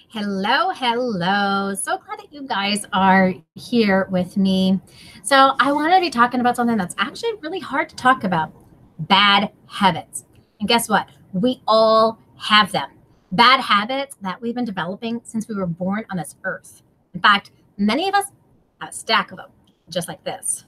Hello, hello. So glad that you guys are here with me. So, I want to be talking about something that's actually really hard to talk about: bad habits. And guess what? We all have them. Bad habits that we've been developing since we were born on this earth. In fact, many of us have a stack of them, just like this.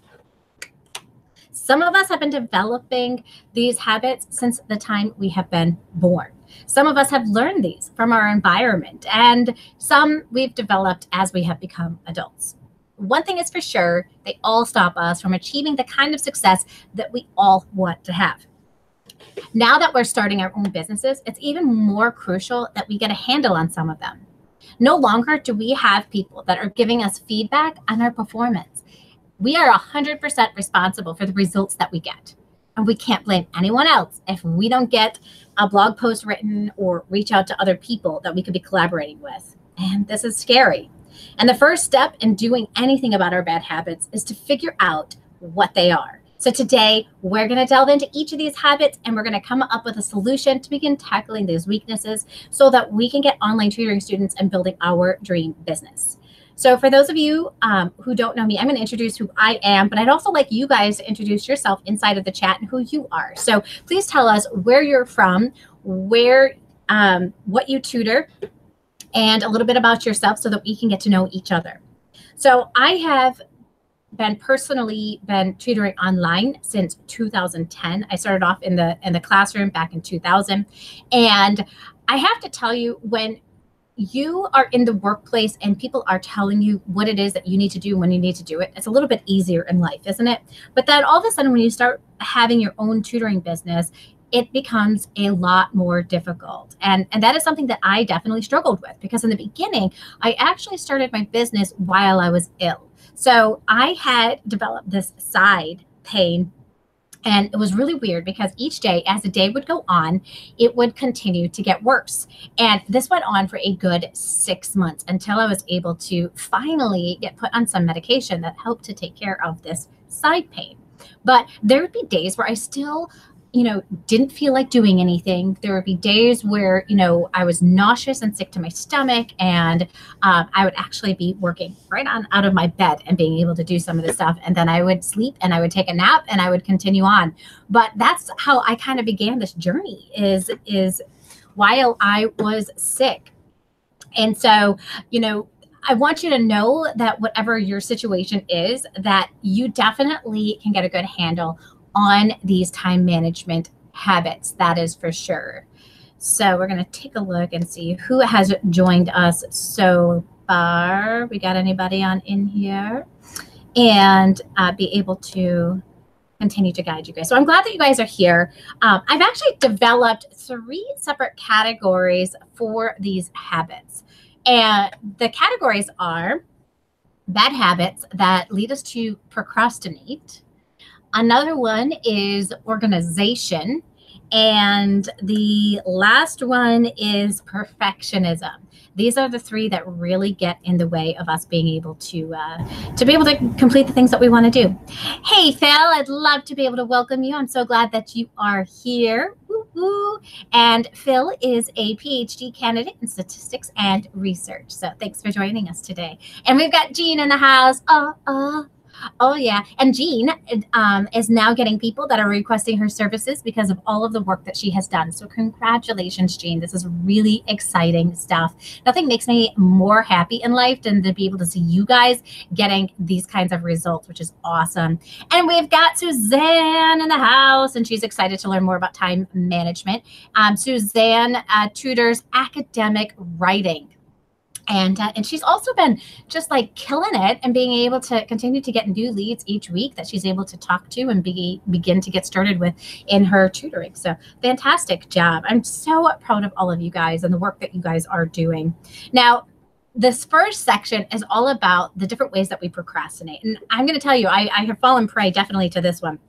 Some of us have been developing these habits since the time we have been born. Some of us have learned these from our environment, and some we've developed as we have become adults. One thing is for sure, they all stop us from achieving the kind of success that we all want to have. Now that we're starting our own businesses, it's even more crucial that we get a handle on some of them. No longer do we have people that are giving us feedback on our performance. We are 100% responsible for the results that we get. And we can't blame anyone else if we don't get a blog post written or reach out to other people that we could be collaborating with. And this is scary. And the first step in doing anything about our bad habits is to figure out what they are. So today, we're going to delve into each of these habits, and we're going to come up with a solution to begin tackling those weaknesses so that we can get online tutoring students and building our dream business. So for those of you who don't know me, I'm going to introduce who I am, but I'd also like you guys to introduce yourself inside of the chat and who you are. So please tell us where you're from, what you tutor, and a little bit about yourself so that we can get to know each other. So I have personally been tutoring online since 2010. I started off in the classroom back in 2000. And I have to tell you, when you are in the workplace and people are telling you what it is that you need to do when you need to do it, it's a little bit easier in life, isn't it? But then all of a sudden, when you start having your own tutoring business, it becomes a lot more difficult. And that is something that I definitely struggled with, because in the beginning, I actually started my business while I was ill. So I had developed this side pain. And it was really weird because each day, as the day would go on, it would continue to get worse. And this went on for a good 6 months until I was able to finally get put on some medication that helped to take care of this side pain. But there would be days where I still, didn't feel like doing anything. There would be days where, I was nauseous and sick to my stomach, and I would actually be working right on out of my bed and being able to do some of this stuff. And then I would sleep and I would take a nap and I would continue on. But that's how I kind of began this journey is while I was sick. And so, I want you to know that whatever your situation is, that you definitely can get a good handle on these time management habits. That is for sure. So we're going to take a look and see who has joined us so far. We got anybody on in here? And be able to continue to guide you guys. So I'm glad that you guys are here. I've actually developed 3 separate categories for these habits. And the categories are bad habits that lead us to procrastinate. Another one is organization. And the last one is perfectionism. These are the 3 that really get in the way of us being able to complete the things that we want to do. Hey, Phil, I'd love to be able to welcome you. I'm so glad that you are here. Woo-hoo. And Phil is a PhD candidate in statistics and research. So thanks for joining us today. And we've got Jean in the house. Oh, yeah. And Jean is now getting people that are requesting her services because of all of the work that she has done. So congratulations, Jean. This is really exciting stuff. Nothing makes me more happy in life than to be able to see you guys getting these kinds of results, which is awesome. And we've got Suzanne in the house, and she's excited to learn more about time management. Suzanne tutors academic writing. And she's also been just like killing it and being able to continue to get new leads each week that she's able to talk to and begin to get started with in her tutoring. So fantastic job. I'm so proud of all of you guys and the work that you guys are doing. Now, this first section is all about the different ways that we procrastinate. And I'm going to tell you, I have fallen prey definitely to this one.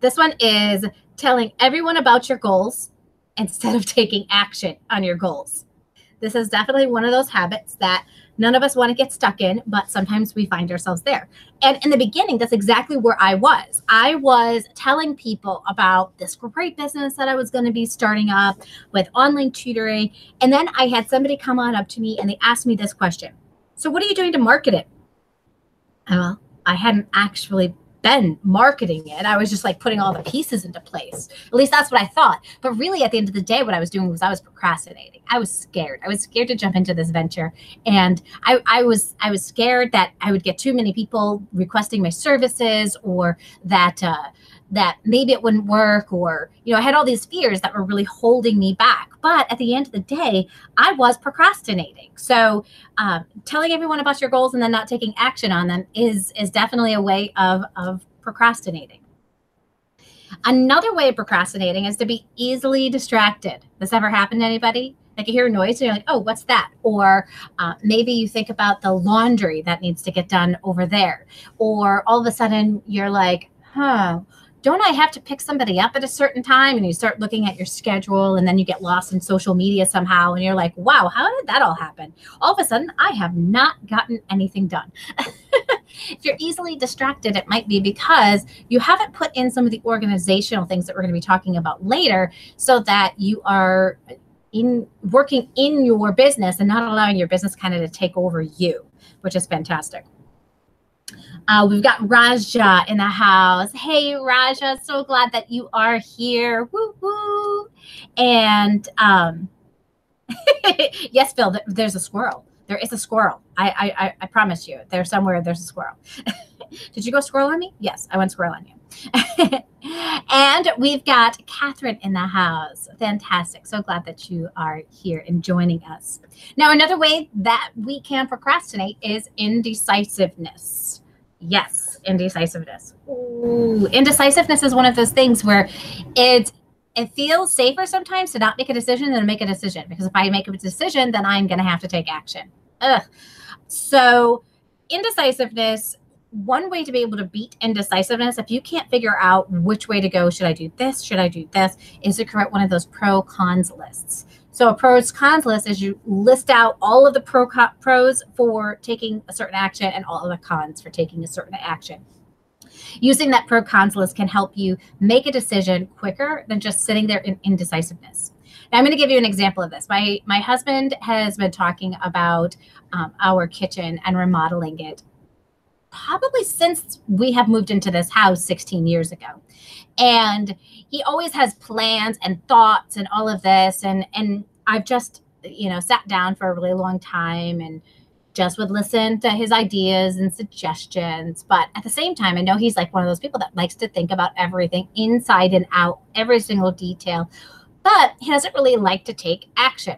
This one is telling everyone about your goals instead of taking action on your goals. This is definitely one of those habits that none of us want to get stuck in, but sometimes we find ourselves there. And in the beginning, that's exactly where I was. I was telling people about this great business that I was going to be starting up with online tutoring. And then I had somebody come on up to me and they asked me this question. So what are you doing to market it? Well, I hadn't actually been marketing it. I was just like putting all the pieces into place. At least that's what I thought. But really at the end of the day, what I was doing was I was procrastinating. I was scared. I was scared to jump into this venture. And I was scared that I would get too many people requesting my services, or that maybe it wouldn't work, or, I had all these fears that were really holding me back. But at the end of the day, I was procrastinating. So telling everyone about your goals and then not taking action on them is definitely a way of procrastinating. Another way of procrastinating is to be easily distracted. This ever happened to anybody? Like you hear a noise and you're like, oh, what's that? Or maybe you think about the laundry that needs to get done over there. Or all of a sudden you're like, don't I have to pick somebody up at a certain time? And you start looking at your schedule, and then you get lost in social media somehow. And you're like, wow, how did that all happen? All of a sudden, I have not gotten anything done. If you're easily distracted, it might be because you haven't put in some of the organizational things that we're going to be talking about later, so that you are working in your business and not allowing your business kind of to take over you, which is fantastic. We've got Raja in the house. Hey, Raja, so glad that you are here. Woo woo. And yes, Phil, there's a squirrel. There is a squirrel. I promise you. There's a squirrel. Did you go squirrel on me? Yes, I went squirrel on you. And we've got Catherine in the house. Fantastic. So glad that you are here and joining us. Now, another way that we can procrastinate is indecisiveness. Yes, indecisiveness. Ooh, indecisiveness is one of those things where it feels safer sometimes to not make a decision than to make a decision. Because if I make a decision, then I'm going to have to take action. Ugh. So indecisiveness, one way to be able to beat indecisiveness, if you can't figure out which way to go, should I do this? Should I do this? Is to create one of those pro-cons lists. So a pros cons list is you list out all of the pros for taking a certain action and all of the cons for taking a certain action. Using that pro cons list can help you make a decision quicker than just sitting there in indecisiveness. Now, I'm going to give you an example of this. My husband has been talking about our kitchen and remodeling it probably since we have moved into this house 16 years ago. And he always has plans and thoughts and all of this. And I've just, sat down for a really long time and just would listen to his ideas and suggestions. But at the same time, I know he's like one of those people that likes to think about everything inside and out, every single detail, but he doesn't really like to take action.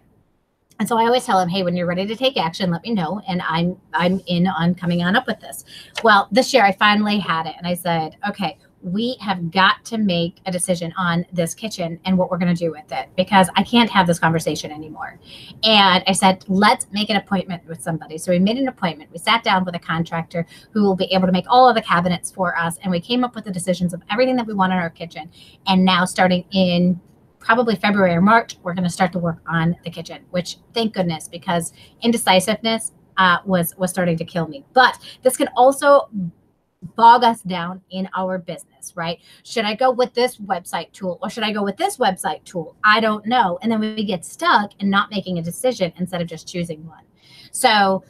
And so I always tell him, hey, when you're ready to take action, let me know. And I'm in on coming on up with this. Well, this year I finally had it. And I said, okay, we have got to make a decision on this kitchen and what we're going to do with it, because I can't have this conversation anymore. And I said, let's make an appointment with somebody. So we made an appointment. We sat down with a contractor who will be able to make all of the cabinets for us. And we came up with the decisions of everything that we want in our kitchen. And now starting in probably February or March, we're going to start to work on the kitchen, which thank goodness, because indecisiveness was starting to kill me. But this can also bog us down in our business, right? Should I go with this website tool or should I go with this website tool? I don't know. And then we get stuck in not making a decision instead of just choosing one. So,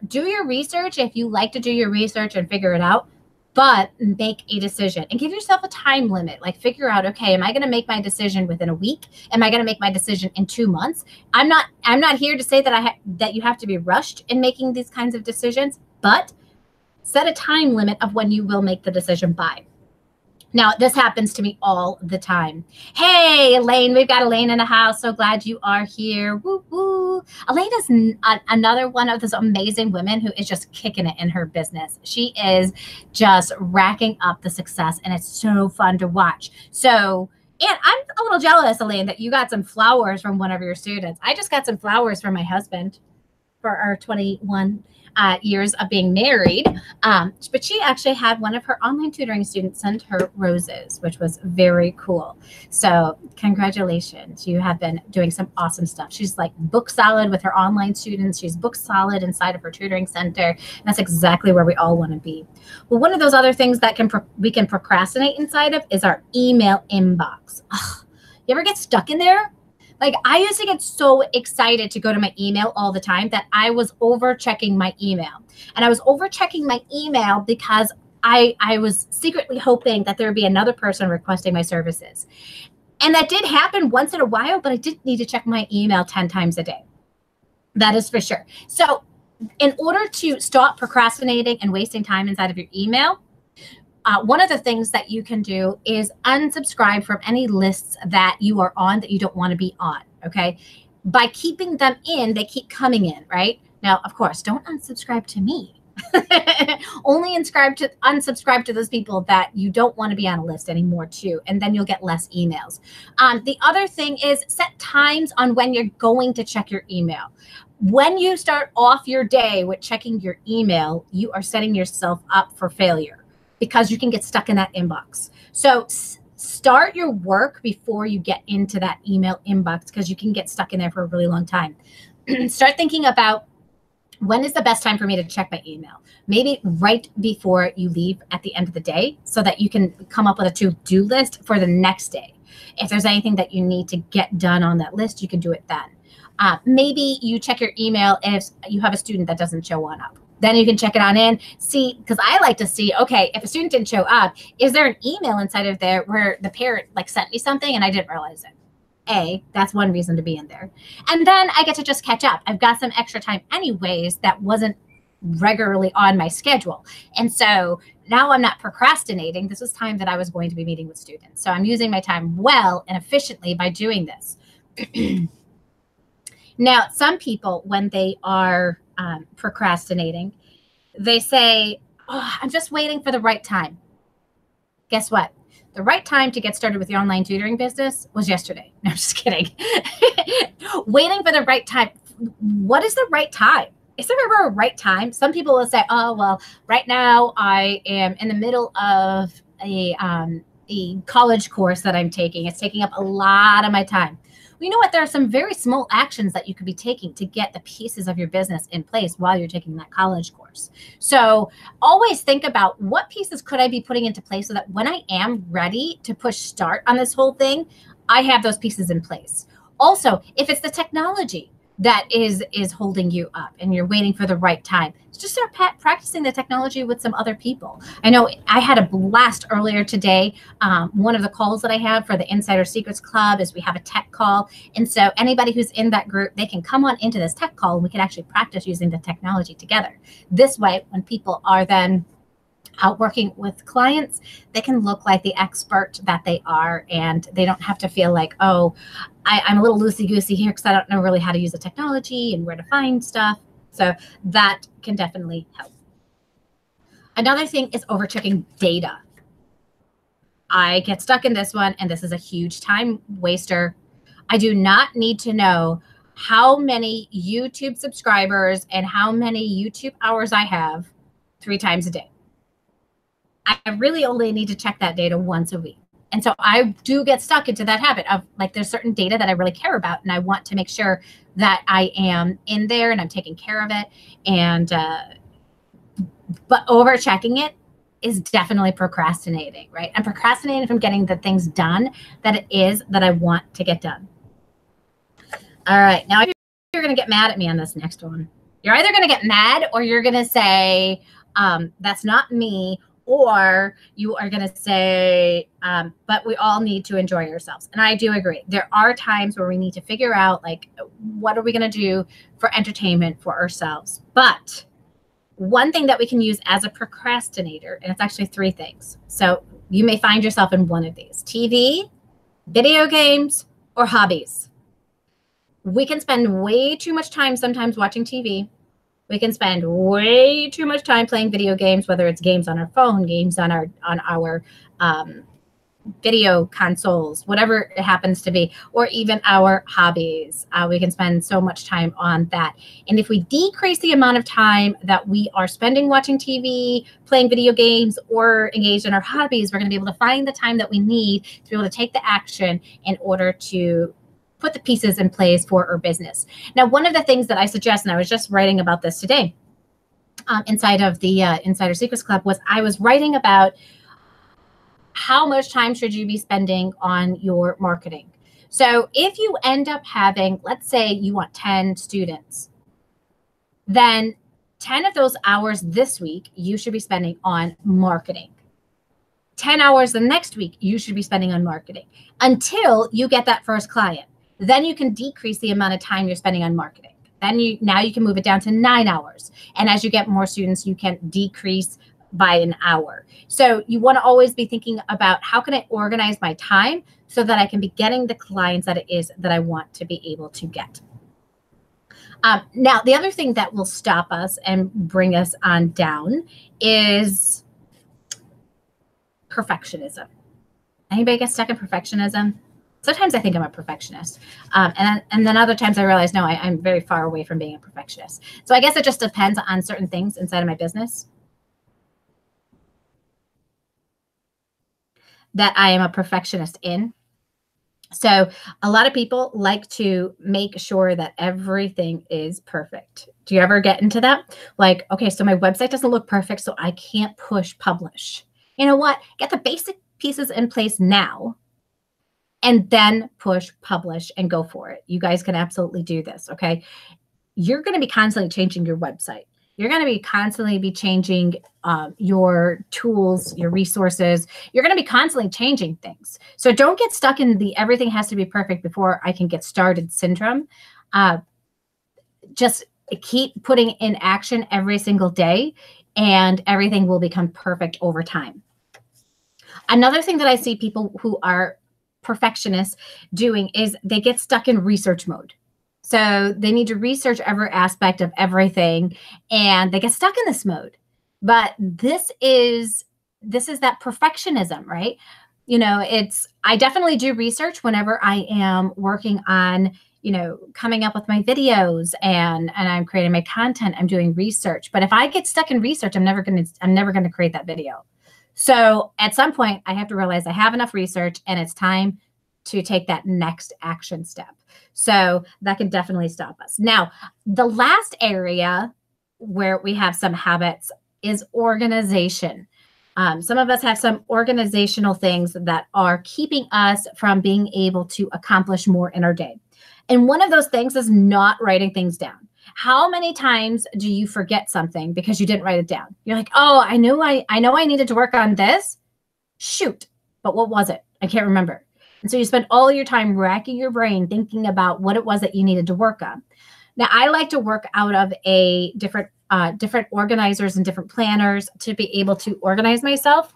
do your research if you like to do your research and figure it out, but make a decision and give yourself a time limit. Like figure out, okay, am I going to make my decision within a week? Am I going to make my decision in 2 months? I'm not here to say that that you have to be rushed in making these kinds of decisions, but set a time limit of when you will make the decision by. Now, this happens to me all the time. Hey, Elaine, we've got Elaine in the house. So glad you are here. Woo, woo. Elaine is another one of those amazing women who is just kicking it in her business. She is just racking up the success, and it's so fun to watch. So, and I'm a little jealous, Elaine, that you got some flowers from one of your students. I just got some flowers from my husband for our 21 years of being married. But she actually had one of her online tutoring students send her roses, which was very cool. So congratulations. You have been doing some awesome stuff. She's like book solid with her online students. She's book solid inside of her tutoring center. And that's exactly where we all want to be. Well, one of those other things that we can procrastinate inside of is our email inbox. Ugh, you ever get stuck in there? Like, I used to get so excited to go to my email all the time that I was over checking my email. And I was over checking my email because I was secretly hoping that there would be another person requesting my services. And that did happen once in a while, but I didn't need to check my email 10 times a day. That is for sure. So in order to stop procrastinating and wasting time inside of your email, one of the things that you can do is unsubscribe from any lists that you are on that you don't want to be on, okay? By keeping them in, they keep coming in, right? Now, of course, don't unsubscribe to me. Only unsubscribe to those people that you don't want to be on a list anymore too, and then you'll get less emails. The other thing is set times on when you're going to check your email. When you start off your day with checking your email, you are setting yourself up for failure, because you can get stuck in that inbox. So start your work before you get into that email inbox, because you can get stuck in there for a really long time. Start thinking about, when is the best time for me to check my email? Maybe right before you leave at the end of the day, so that you can come up with a to-do list for the next day. If there's anything that you need to get done on that list, you can do it then. Maybe you check your email if you have a student that doesn't show up. Then you can check it on in, see, because I like to see, okay, if a student didn't show up, is there an email inside of there where the parent like sent me something and I didn't realize it? That's one reason to be in there. And then I get to just catch up. I've got some extra time anyways that wasn't regularly on my schedule. And so now I'm not procrastinating. This was time that I was going to be meeting with students. So I'm using my time well and efficiently by doing this. Now, some people, when they are procrastinating, they say, oh, I'm just waiting for the right time. Guess what? The right time to get started with your online tutoring business was yesterday. No, I'm just kidding. Waiting for the right time. What is the right time? Is there ever a right time? Some people will say, oh, well, right now I am in the middle of a college course that I'm taking. It's taking up a lot of my time. You know what? There are some very small actions that you could be taking to get the pieces of your business in place while you're taking that college course. So always think about, what pieces could I be putting into place so that when I am ready to push start on this whole thing, I have those pieces in place. Also, if it's the technology that is holding you up and you're waiting for the right time, just start practicing the technology with some other people. I know I had a blast earlier today. One of the calls that I have for the Insider Secrets Club is we have a tech call. And so anybody who's in that group, they can come on into this tech call and we can actually practice using the technology together. This way, when people are then out working with clients, they can look like the expert that they are, and they don't have to feel like, oh, I'm a little loosey-goosey here because I don't know really how to use the technology and where to find stuff. So that can definitely help. Another thing is overchecking data. I get stuck in this one, and this is a huge time waster. I do not need to know how many YouTube subscribers and how many YouTube hours I have 3 times a day. I really only need to check that data once a week. And so I do get stuck into that habit of, like, there's certain data that I really care about, and I want to make sure that I am in there and I'm taking care of it. And but over checking it is definitely procrastinating, right? I'm procrastinating from getting the things done that it is that I want to get done. All right, now you're going to get mad at me on this next one. You're either going to get mad or you're going to say, that's not me. Or you are going to say, but we all need to enjoy ourselves. And I do agree. There are times where we need to figure out, like, what are we going to do for entertainment for ourselves? But one thing that we can use as a procrastinator, and it's actually 3 things. So you may find yourself in one of these: TV, video games, or hobbies. We can spend way too much time sometimes watching TV. We can spend way too much time playing video games, whether it's games on our phone, games on our video consoles, whatever it happens to be, or even our hobbies. We can spend so much time on that. And if we decrease the amount of time that we are spending watching TV, playing video games, or engaged in our hobbies, we're going to be able to find the time that we need to be able to take the action in order to put the pieces in place for our business. Now, one of the things that I suggest, and I was just writing about this today inside of the Insider Secrets Club, was I was writing about how much time should you be spending on your marketing. So if you end up having, let's say you want 10 students, then 10 of those hours this week, you should be spending on marketing. 10 hours the next week, you should be spending on marketing until you get that first client. Then you can decrease the amount of time you're spending on marketing. Then now you can move it down to 9 hours. And as you get more students, you can decrease by an hour. So you want to always be thinking about how can I organize my time so that I can be getting the clients that it is that I want to be able to get. Now, the other thing that will stop us and bring us on down is perfectionism. Anybody get stuck in perfectionism? Sometimes I think I'm a perfectionist. And then other times I realize, no, I'm very far away from being a perfectionist. So I guess it just depends on certain things inside of my business that I am a perfectionist in. So a lot of people like to make sure that everything is perfect. Do you ever get into that? Like, okay, so my website doesn't look perfect, so I can't push publish. You know what? Get the basic pieces in place now and then push publish and go for it. You guys can absolutely do this, okay? You're going to be constantly changing your website. You're going to be constantly changing your tools, your resources. You're going to be constantly changing things. So don't get stuck in the everything has to be perfect before I can get started syndrome. Just keep putting in action every single day and everything will become perfect over time. Another thing that I see people who are perfectionists doing is they get stuck in research mode. So they need to research every aspect of everything and they get stuck in this mode. But this is that perfectionism, right? You know, I definitely do research whenever I am working on, you know, coming up with my videos and I'm creating my content, I'm doing research. But if I get stuck in research, I'm never going to create that video. So at some point I have to realize I have enough research and it's time to take that next action step. So that can definitely stop us. Now, the last area where we have some habits is organization. Some of us have some organizational things that are keeping us from being able to accomplish more in our day. And one of those things is not writing things down. How many times do you forget something because you didn't write it down? You're like, oh, I know I needed to work on this. Shoot, but what was it? I can't remember. And so you spend all your time racking your brain thinking about what it was that you needed to work on. Now, I like to work out of a different organizers and different planners to be able to organize myself.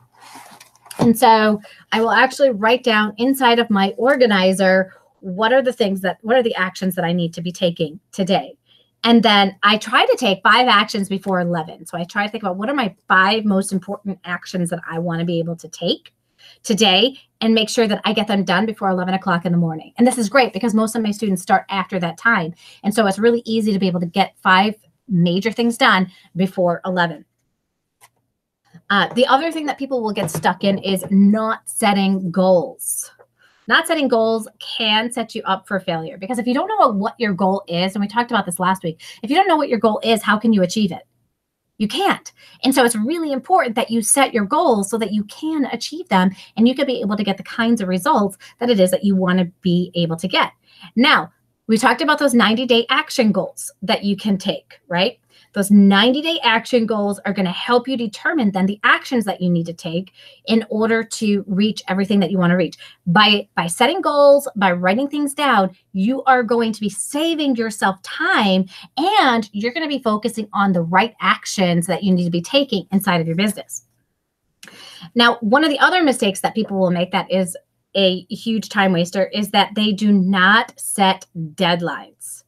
And so I will actually write down inside of my organizer, what are the actions that I need to be taking today? And then I try to take 5 actions before 11. So I try to think about what are my 5 most important actions that I want to be able to take today and make sure that I get them done before 11 o'clock in the morning. And this is great because most of my students start after that time. And so it's really easy to be able to get 5 major things done before 11. The other thing that people will get stuck in is not setting goals. Not setting goals can set you up for failure because if you don't know what your goal is, and we talked about this last week, if you don't know what your goal is, how can you achieve it? You can't. And so it's really important that you set your goals so that you can achieve them and you can be able to get the kinds of results that it is that you want to be able to get. Now, we talked about those 90-day action goals that you can take, right? Those 90-day action goals are going to help you determine then the actions that you need to take in order to reach everything that you want to reach. By setting goals, by writing things down, you are going to be saving yourself time and you're going to be focusing on the right actions that you need to be taking inside of your business. Now, one of the other mistakes that people will make that is a huge time waster is that they do not set deadlines.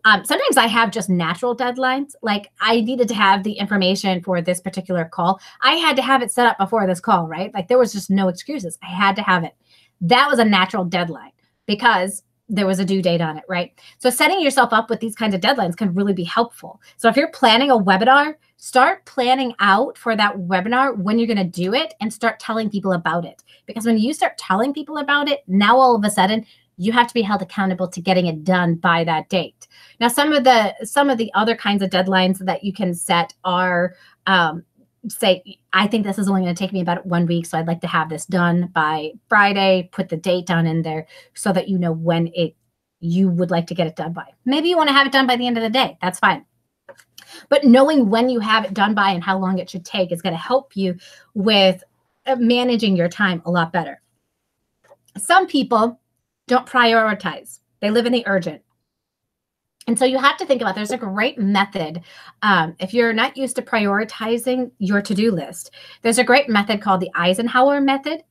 Sometimes I have just natural deadlines. Like I needed to have the information for this particular call. I had to have it set up before this call, right? Like there was just no excuses. I had to have it. That was a natural deadline because there was a due date on it, right? So setting yourself up with these kinds of deadlines can really be helpful. So if you're planning a webinar, start planning out for that webinar when you're going to do it and start telling people about it. Because when you start telling people about it, now all of a sudden you have to be held accountable to getting it done by that date. Now, some of the other kinds of deadlines that you can set are say, I think this is only going to take me about 1 week, so I'd like to have this done by Friday. Put the date down in there so that you know when you would like to get it done by. Maybe you want to have it done by the end of the day. That's fine. But knowing when you have it done by and how long it should take is going to help you with managing your time a lot better. Some people don't prioritize. They live in the urgent. And so you have to think about, there's a great method. If you're not used to prioritizing your to-do list, there's a great method called the Eisenhower method,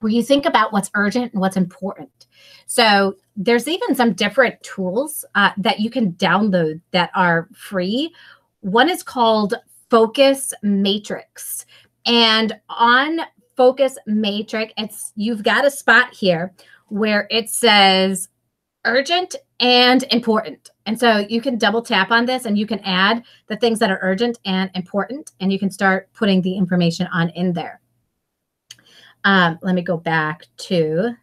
where you think about what's urgent and what's important. So there's even some different tools that you can download that are free. One is called Focus Matrix. And on Focus Matrix, you've got a spot here where it says urgent and important. And so you can double tap on this and you can add the things that are urgent and important, and you can start putting the information on in there. Let me go back to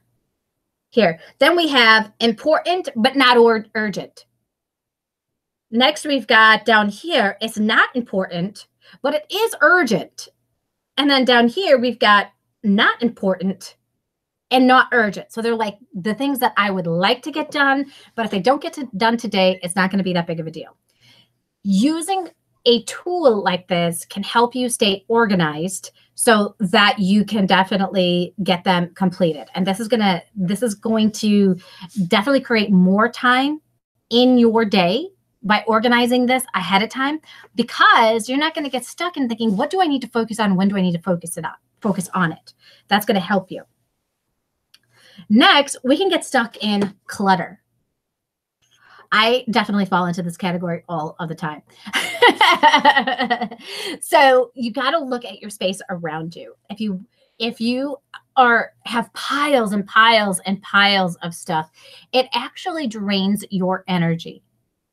here. Then we have important, but not urgent. Next, we've got down here, it's not important, but it is urgent. And then down here, we've got not important and not urgent. So they're like the things that I would like to get done, but if they don't get done today, it's not going to be that big of a deal. Using a tool like this can help you stay organized so that you can definitely get them completed. And this is going to definitely create more time in your day by organizing this ahead of time, because you're not going to get stuck in thinking, what do I need to focus on? When do I need to focus on it? That's going to help you. Next, we can get stuck in clutter. I definitely fall into this category all of the time. So you got to look at your space around you. If you have piles and piles and piles of stuff, it actually drains your energy.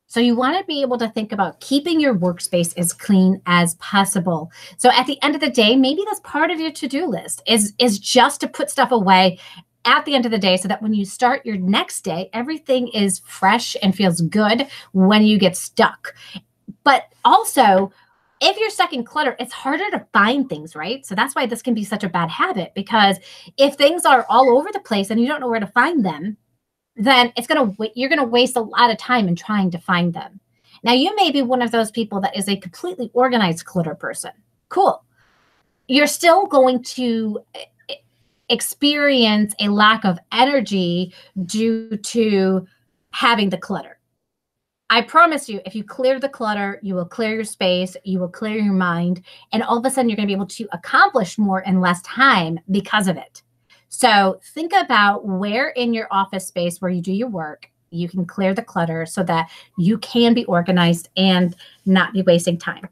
So you want to be able to think about keeping your workspace as clean as possible. So at the end of the day, maybe that's part of your to-do list is just to put stuff away at the end of the day so that when you start your next day, everything is fresh and feels good when you get stuck. But also, if you're stuck in clutter, it's harder to find things, right? So that's why this can be such a bad habit, because if things are all over the place and you don't know where to find them, then you're going to waste a lot of time in trying to find them. Now, you may be one of those people that is a completely organized clutter person. Cool. You're still going to experience a lack of energy due to having the clutter. I promise you, if you clear the clutter, you will clear your space, you will clear your mind, and all of a sudden you're going to be able to accomplish more in less time because of it. So think about where in your office space where you do your work, you can clear the clutter so that you can be organized and not be wasting time.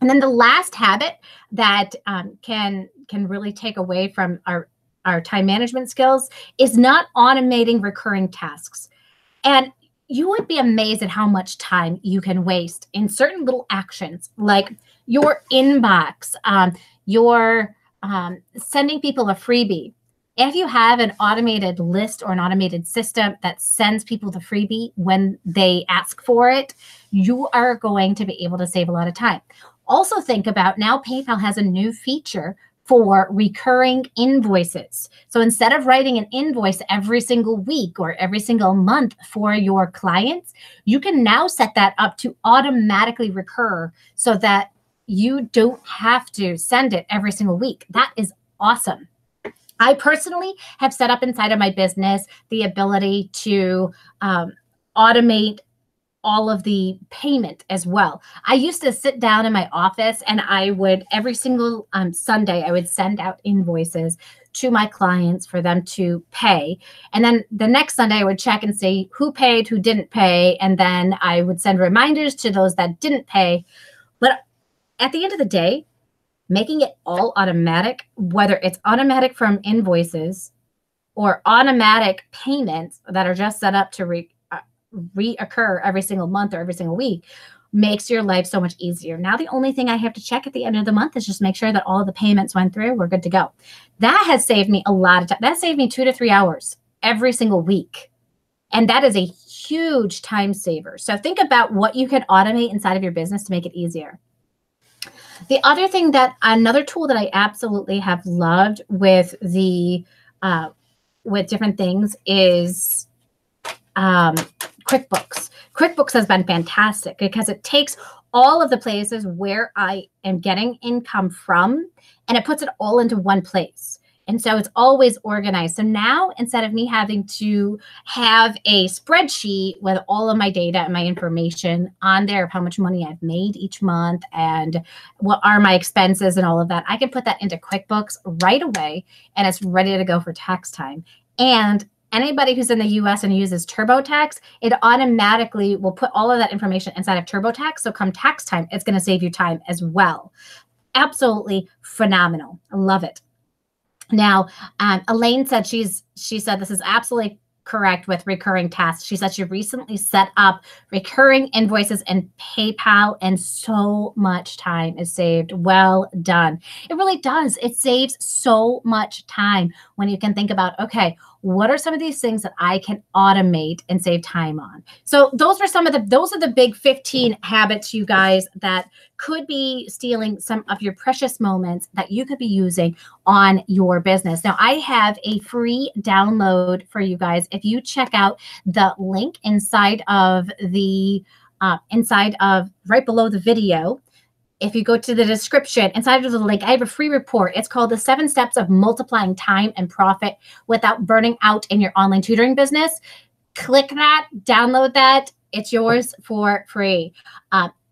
And then the last habit that can really take away from our time management skills is not automating recurring tasks. And you would be amazed at how much time you can waste in certain little actions, like your inbox, your sending people a freebie. If you have an automated list or an automated system that sends people the freebie when they ask for it, you are going to be able to save a lot of time. Also think about, now PayPal has a new feature for recurring invoices. So instead of writing an invoice every single week or every single month for your clients, you can now set that up to automatically recur so that you don't have to send it every single week. That is awesome. I personally have set up inside of my business the ability to automate all of the payment as well. I used to sit down in my office and I would, every single Sunday, I would send out invoices to my clients for them to pay. And then the next Sunday I would check and see who paid, who didn't pay. And then I would send reminders to those that didn't pay. But at the end of the day, making it all automatic, whether it's automatic from invoices or automatic payments that are just set up to reoccur every single month or every single week, makes your life so much easier. Now, the only thing I have to check at the end of the month is just make sure that all of the payments went through. We're good to go. That has saved me a lot of time. That saved me 2 to 3 hours every single week. And that is a huge time saver. So think about what you can automate inside of your business to make it easier. The other thing another tool that I absolutely have loved with with different things is QuickBooks. QuickBooks has been fantastic because it takes all of the places where I am getting income from and it puts it all into one place. And so it's always organized. So now instead of me having to have a spreadsheet with all of my data and my information on there of how much money I've made each month and what are my expenses and all of that, I can put that into QuickBooks right away and it's ready to go for tax time. And anybody who's in the US and uses TurboTax, it automatically will put all of that information inside of TurboTax. So come tax time, it's going to save you time as well. Absolutely phenomenal. I love it. Now, Elaine said she said this is absolutely correct with recurring tasks. She said she recently set up recurring invoices and PayPal and so much time is saved. Well done. It really does. It saves so much time when you can think about, okay, what are some of these things that I can automate and save time on? So those are the big 15 habits, you guys, that could be stealing some of your precious moments that you could be using on your business. Now, I have a free download for you guys. If you check out the link inside of right below the video, if you go to the description, inside of the link, I have a free report. It's called The 7 Steps of Multiplying Time and Profit Without Burning Out in Your Online Tutoring Business. Click that, download that. It's yours for free.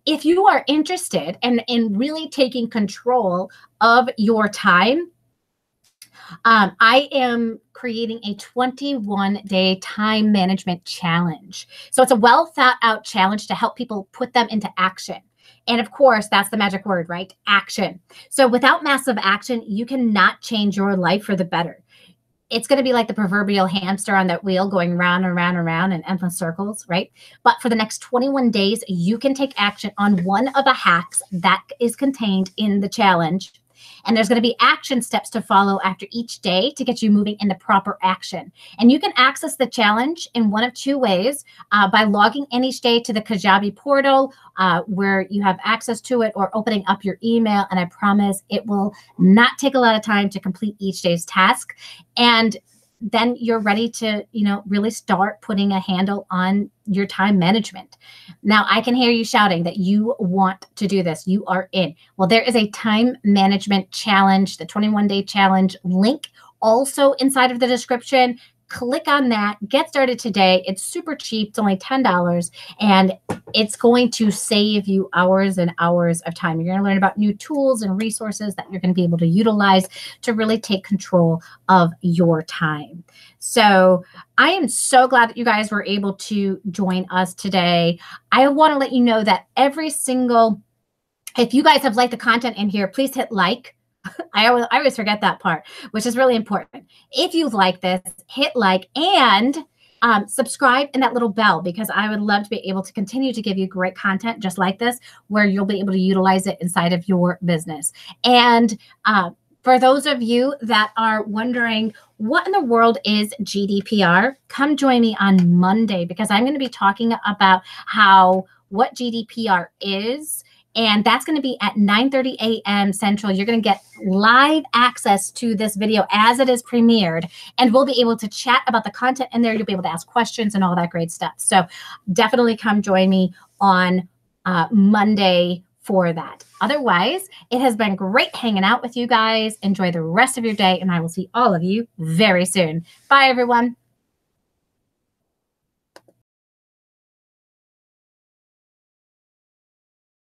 If you are interested in really taking control of your time, I am creating a 21-day time management challenge. So it's a well thought out challenge to help people put them into action. And of course, that's the magic word, right? Action. So without massive action, you cannot change your life for the better. It's going to be like the proverbial hamster on that wheel going round and round and round in endless circles, right? But for the next 21 days, you can take action on one of the hacks that is contained in the challenge. And there's going to be action steps to follow after each day to get you moving in the proper action. And you can access the challenge in one of 2 ways, by logging in each day to the Kajabi portal where you have access to it, or opening up your email. And I promise it will not take a lot of time to complete each day's task. And then you're ready to, really start putting a handle on your time management. Now, I can hear you shouting that you want to do this. You are in. Well, there is a time management challenge, the 21-day challenge link also inside of the description. Click on that. Get started today. It's super cheap. It's only $10, and it's going to save you hours and hours of time. You're going to learn about new tools and resources that you're going to be able to utilize to really take control of your time. So I am so glad that you guys were able to join us today. I want to let you know that if you guys have liked the content in here, please hit like. I always forget that part, which is really important. If you like this, hit like and subscribe and that little bell, because I would love to be able to continue to give you great content just like this, where you'll be able to utilize it inside of your business. And for those of you that are wondering what in the world is GDPR, come join me on Monday, because I'm going to be talking about what GDPR is. And that's going to be at 9:30 a.m. Central. You're going to get live access to this video as it is premiered. And we'll be able to chat about the content in there. You'll be able to ask questions and all that great stuff. So definitely come join me on Monday for that. Otherwise, it has been great hanging out with you guys. Enjoy the rest of your day, and I will see all of you very soon. Bye, everyone.